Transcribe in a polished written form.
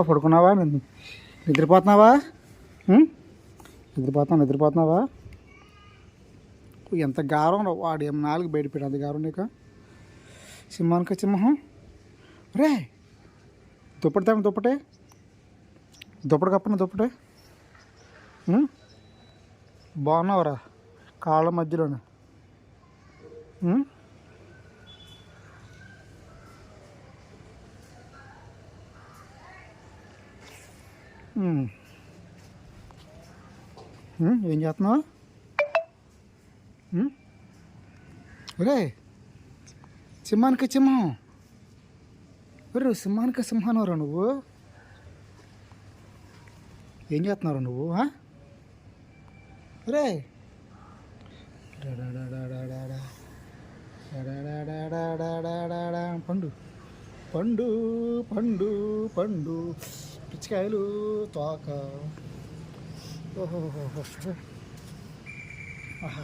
పడుకున్నావా నిద్రపోతున్నావా? నిద్రపోతున్నావా? ఎంత గారం వాడు ఏం నాలుగు బయటపెట్టాడు, అంత గారం నీకు. సింహానికి సింహం రే, దుప్పటి కప్పన బాగున్నావురా కాళ్ళ మధ్యలోనే. ఏం చేస్తున్నావు? ఒరే సింహానికి సింహం, ఒరే సింహానికి సింహానవరా నువ్వు. ఏం చేస్తున్నావు నువ్వు? ఒరే పండు పండు పండు పండు పిచ్చికాయలు తోక. ఓహో ఆహా.